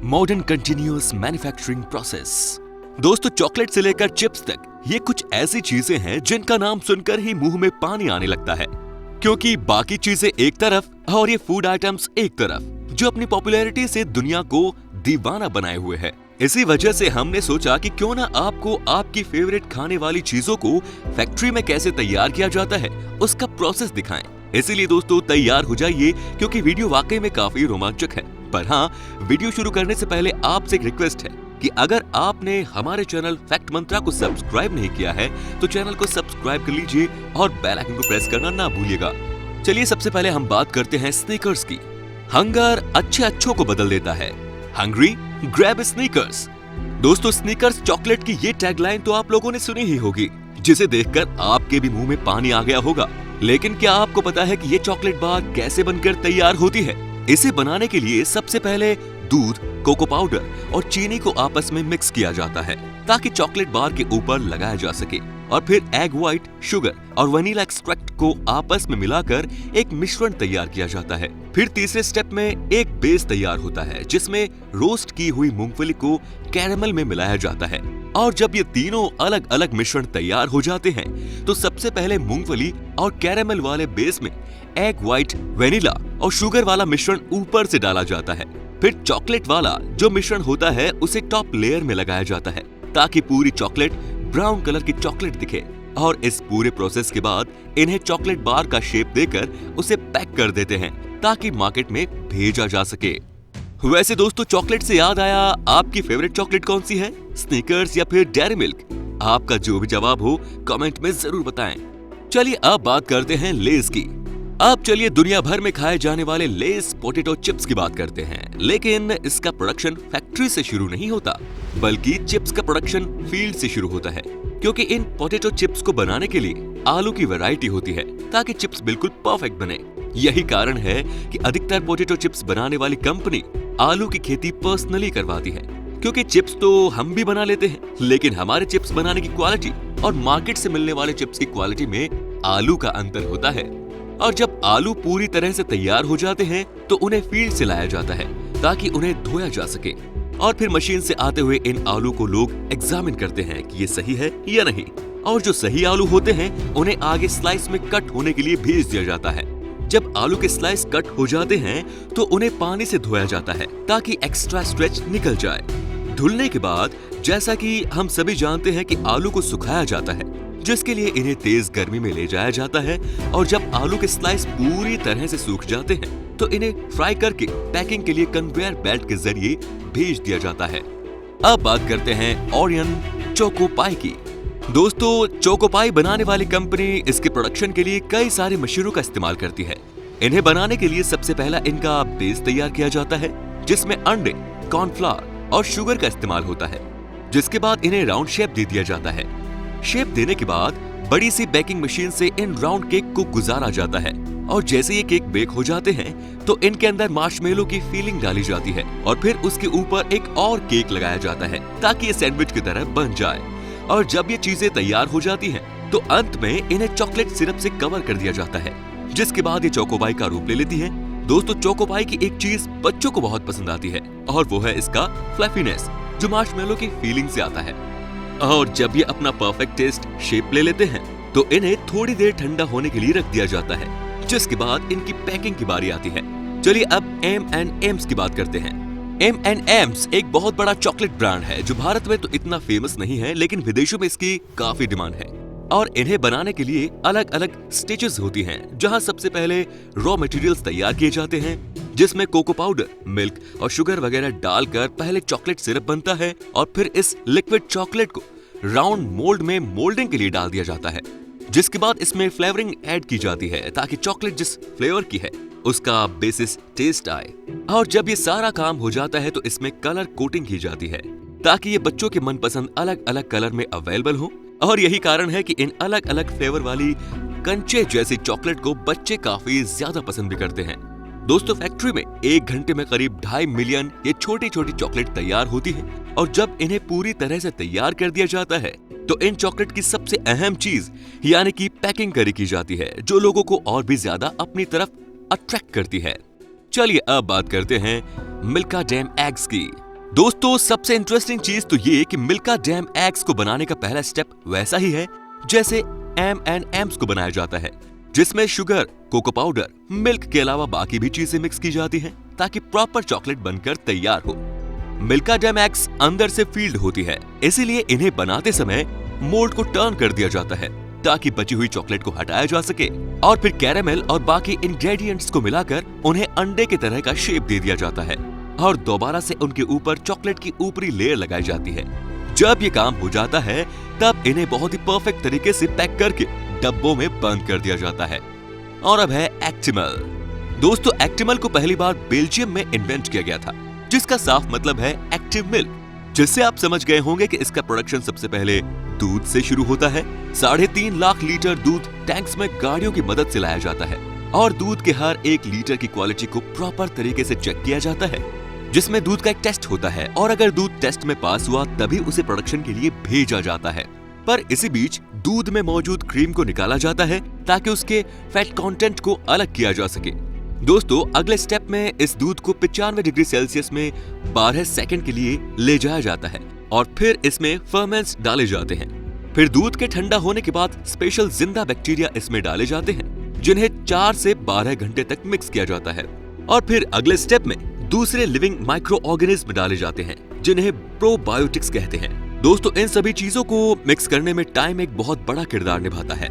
Modern continuous manufacturing process. दोस्तों, chocolate से लेकर चिप्स तक ये कुछ ऐसी चीजें हैं जिनका नाम सुनकर ही मुंह में पानी आने लगता है, क्योंकि बाकी चीजें एक तरफ और ये फूड आइटम्स एक तरफ, जो अपनी पॉपुलैरिटी से दुनिया को दीवाना बनाए हुए है। इसी वजह से हमने सोचा कि क्यों ना आपको आपकी फेवरेट खाने वाली चीजों को फैक्ट्री में कैसे तैयार किया जाता है उसका प्रोसेस दिखाएं। इसीलिए दोस्तों तैयार हो जाइए, क्योंकि वीडियो वाकई में काफी रोमांचक है। पर हाँ, वीडियो शुरू करने से पहले आपसे एक रिक्वेस्ट है कि अगर आपने हमारे चैनल फैक्ट मंत्रा को सब्सक्राइब नहीं किया है तो चैनल को सब्सक्राइब कर लीजिए और बेल आइकन को प्रेस करना ना भूलिएगा। चलिए सबसे पहले हम बात करते हैं स्नीकर्स की। हंगर अच्छों को बदल देता है। Hungry grab sneakers. दोस्तों, स्नीकर्स चॉकलेट की ये टैगलाइन तो आप लोगों ने सुनी ही होगी, जिसे देखकर आपके भी मुंह में पानी आ गया होगा। लेकिन क्या आपको पता है कि ये चॉकलेट बार कैसे बनकर तैयार होती है? इसे बनाने के लिए सबसे पहले दूध, कोको पाउडर और चीनी को आपस में मिक्स किया जाता है ताकि चॉकलेट बार के ऊपर लगाया जा सके, और फिर एग व्हाइट, शुगर और वनीला एक्सट्रैक्ट को आपस में मिलाकर एक मिश्रण तैयार किया जाता है। फिर तीसरे स्टेप में एक बेस तैयार होता है जिसमें रोस्ट की हुई मूंगफली को कैरेमल में मिलाया जाता है। और जब ये तीनों अलग अलग मिश्रण तैयार हो जाते हैं तो सबसे पहले मूंगफली और कैरेमल वाले बेस में एग व्हाइट, वेनिला और शुगर वाला मिश्रण ऊपर से डाला जाता है। फिर चॉकलेट वाला जो मिश्रण होता है उसे टॉप लेयर में लगाया जाता है ताकि पूरी चॉकलेट ब्राउन कलर की चॉकलेट दिखे। और इस पूरे प्रोसेस के बाद इन्हें चॉकलेट बार का शेप देकर उसे पैक कर देते हैं ताकि मार्केट में भेजा जा सके। वैसे दोस्तों, चॉकलेट से याद आया, आपकी फेवरेट चॉकलेट कौन सी है? स्नीकर्स या फिर डेयरी मिल्क? आपका जो भी जवाब हो कमेंट में जरूर बताएं। चलिए अब बात करते हैं लेज की। अब चलिए दुनिया भर में खाए जाने वाले लेज पोटैटो चिप्स की बात करते हैं। लेकिन इसका प्रोडक्शन फैक्ट्री से शुरू नहीं होता, बल्कि चिप्स का प्रोडक्शन फील्ड से शुरू होता है, क्योंकि इन पोटैटो चिप्स को बनाने के लिए आलू की वैरायटी होती है ताकि चिप्स बिल्कुल परफेक्ट बने। यही कारण है कि अधिकतर पोटैटो चिप्स बनाने वाली कंपनी आलू की खेती पर्सनली करवाती है, क्योंकि चिप्स तो हम भी बना लेते हैं, लेकिन हमारे चिप्स बनाने की क्वालिटी और मार्केट से मिलने वाले चिप्स की क्वालिटी में आलू का अंतर होता है। और जब आलू पूरी तरह से तैयार हो जाते हैं तो उन्हें फील्ड से लाया जाता है ताकि उन्हें धोया जा सके, और फिर मशीन से आते हुए इन आलू को लोग एग्जामिन करते हैं कि ये सही है या नहीं। और जो सही आलू होते हैं उन्हें आगे स्लाइस में कट होने के लिए भेज दिया जाता है। जब आलू के स्लाइस कट हो जाते हैं तो उन्हें पानी से धोया जाता है ताकि एक्स्ट्रा स्ट्रेच निकल जाए। धुलने के बाद जैसा कि हम सभी जानते हैं कि आलू को सुखाया जाता है, जिसके लिए इन्हें तेज गर्मी में ले जाया जाता है। और जब आलू के स्लाइस पूरी तरह से सूख जाते हैं तो इन्हें फ्राई करके पैकिंग के लिए कन्वेयर बेल्ट के जरिए भेज दिया जाता है। अब बात करते हैं ओरियन चोको पाई की। दोस्तों, चोको पाई बनाने वाली कंपनी इसके प्रोडक्शन के लिए कई सारे मशीनों का इस्तेमाल करती है। इन्हें बनाने के लिए सबसे पहला इनका बेस तैयार किया जाता है, जिसमें अंडे, कॉर्नफ्लावर और शुगर का इस्तेमाल होता है। जिसके बाद इन्हें राउंड शेप दे दिया जाता है। शेप देने के बाद बड़ी सी बेकिंग मशीन से इन राउंड केक को गुजारा जाता है, और जैसे ये केक बेक हो जाते हैं तो इनके अंदर मार्शमेलो की फीलिंग डाली जाती है, और फिर उसके ऊपर एक और केक लगाया जाता है ताकि ये सैंडविच की तरह बन जाए। और जब ये चीजें तैयार हो जाती हैं तो अंत में इन्हें चॉकलेट सिरप से कवर कर दिया जाता है, जिसके बाद ये चोकोपाई का रूप ले लेती है। दोस्तों, चोकोपाई की एक चीज बच्चों को बहुत पसंद आती है, और वो है इसका फ्लफीनेस, जो मार्शमेलो की फीलिंग से आता है। और जब ये अपना परफेक्ट टेस्ट शेप ले लेते हैं तो इन्हें थोड़ी देर ठंडा होने के लिए रख दिया जाता है, जिसके बाद इनकी पैकिंग की बारी आती है। चलिए अब M&M's की बात करते हैं। M&M's एक बहुत बड़ा चॉकलेट ब्रांड है जो भारत में तो इतना फेमस नहीं है, लेकिन विदेशों में इसकी काफी डिमांड है। और इन्हें बनाने के लिए अलग अलग स्टेजेस होती हैं, जहां सबसे पहले रॉ मटेरियल्स तैयार किए जाते हैं, जिसमें कोको पाउडर, मिल्क और शुगर वगैरह डालकर पहले चॉकलेट सिरप बनता है, और फिर इस लिक्विड चॉकलेट को राउंड मोल्ड में मोल्डिंग के लिए डाल दिया जाता है। जिसके बाद इसमें फ्लेवरिंग ऐड की जाती है ताकि चॉकलेट जिस फ्लेवर की है उसका बेसिस टेस्ट आए। और जब ये सारा काम हो जाता है तो इसमें कलर कोटिंग की जाती है ताकि ये बच्चों के मनपसंद अलग अलग कलर में अवेलेबल हो। और यही कारण है कि इन अलग अलग फ्लेवर वाली कंचे जैसी चॉकलेट को बच्चे काफी ज्यादा पसंद भी करते हैं। दोस्तों, फैक्ट्री में 1 घंटे में करीब 2.5 मिलियन ये छोटी छोटी चॉकलेट तैयार होती है, और जब इन्हें पूरी तरह से तैयार कर दिया जाता है तो इन चॉकलेट की सबसे अहम चीज यानी कि पैकिंग करी की जाती है, जो लोगों को और भी ज्यादा अपनी तरफ अट्रैक्ट करती है। चलिए अब बात करते हैं मिल्का डैम एग्स की। दोस्तों सबसे इंटरेस्टिंग चीज तो ये कि मिल्का जैम एग्स को बनाने का पहला स्टेप वैसा ही है जैसे M&M's को बनाया जाता है, जिसमें शुगर, कोको पाउडर, मिल्क के अलावा बाकी भी चीजें मिक्स की जाती हैं ताकि प्रॉपर चॉकलेट बनकर तैयार हो। मिल्का जैम एग्स अंदर से फील्ड होती है, इसीलिए इन्हें बनाते समय मोल्ड को टर्न कर दिया जाता है ताकि बची हुई चॉकलेट को हटाया जा सके और फिर कैरेमल और बाकी इंग्रेडिएंट्स को मिलाकर उन्हें अंडे की तरह का शेप दे दिया जाता है और दोबारा से उनके ऊपर चॉकलेट की ऊपरी लेयर लगाई जाती है। जब ये काम हो जाता है तब इन्हें बहुत ही परफेक्ट तरीके से पैक करके डब्बों में बंद कर दिया जाता है। और अब है एक्टिमल। दोस्तों एक्टिमल को पहली बार बेल्जियम में इन्वेंट किया गया था, जिसका साफ मतलब है एक्टिव मिल्क, जिससे आप समझ गए होंगे कि इसका प्रोडक्शन सबसे पहले दूध से शुरू होता है। 3.5 लाख लीटर दूध टैंक्स में गाड़ियों की मदद से लाया जाता है और दूध के हर 1 लीटर की क्वालिटी को प्रॉपर तरीके से चेक किया जाता है, जिसमें दूध का एक टेस्ट होता है और अगर दूध टेस्ट में पास हुआ तभी उसे प्रोडक्शन के लिए भेजा जाता है। पर इसी बीच दूध में मौजूद क्रीम को निकाला जाता है ताकि उसके फैट कंटेंट को अलग किया जा सके। दोस्तों अगले स्टेप में इस दूध को 95 डिग्री सेल्सियस में 12 सेकंड के लिए ले जाया जाता है और फिर इसमें फर्मेंट्स डाले जाते हैं। फिर दूध के ठंडा होने के बाद स्पेशल जिंदा बैक्टीरिया इसमें डाले जाते हैं, जिन्हें 4 से 12 घंटे तक मिक्स किया जाता है और फिर अगले स्टेप में दूसरे लिविंग माइक्रो ऑर्गेनिज्म डाले जाते हैं, जिन्हें प्रोबायोटिक्स कहते हैं। दोस्तों इन सभी चीजों को मिक्स करने में टाइम एक बहुत बड़ा किरदार निभाता है,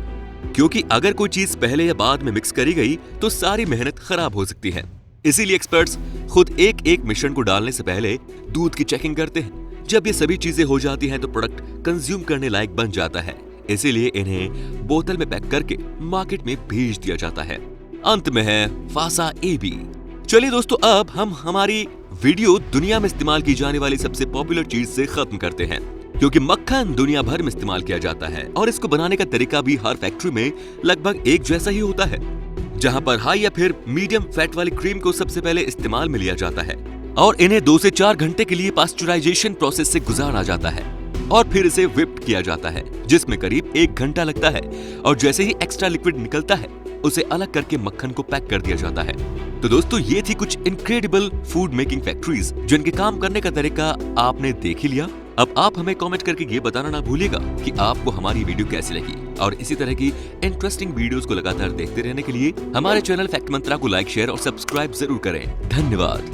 क्योंकि अगर कोई चीज पहले या बाद में मिक्स करी गई तो सारी मेहनत खराब हो सकती है। इसीलिए एक्सपर्ट्स खुद एक एक मिश्रण को डालने से पहले दूध की चेकिंग करते हैं। जब ये सभी चीजें हो जाती हैं तो प्रोडक्ट कंज्यूम करने लायक बन जाता है, इसीलिए इन्हें बोतल में पैक करके मार्केट में भेज दिया जाता है। अंत में है फासा एबी। चलिए दोस्तों अब हम हमारी वीडियो दुनिया में इस्तेमाल की जाने वाली सबसे पॉपुलर चीज से खत्म करते हैं, क्योंकि मक्खन दुनिया भर में इस्तेमाल किया जाता है और इसको बनाने का तरीका भी हर फैक्ट्री में लगभग एक जैसा ही होता है, जहां पर हाई या फिर मीडियम फैट वाली क्रीम को सबसे पहले इस्तेमाल में लिया जाता है और इन्हें 2 से 4 घंटे के लिए पास्चुराइजेशन प्रोसेस से गुजारा जाता है और फिर इसे व्हिप्ड किया जाता है, जिसमें करीब 1 घंटा लगता है और जैसे ही एक्स्ट्रा लिक्विड निकलता है उसे अलग करके मक्खन को पैक कर दिया जाता है। तो दोस्तों ये थी कुछ इनक्रेडिबल फूड मेकिंग फैक्ट्रीज जिनके काम करने का तरीका आपने देख ही लिया। अब आप हमें कमेंट करके ये बताना ना भूलिएगा कि आपको हमारी वीडियो कैसी लगी और इसी तरह की इंटरेस्टिंग वीडियोस को लगातार देखते रहने के लिए हमारे चैनल फैक्ट मंत्रा को लाइक, शेयर और सब्सक्राइब जरूर करें। धन्यवाद।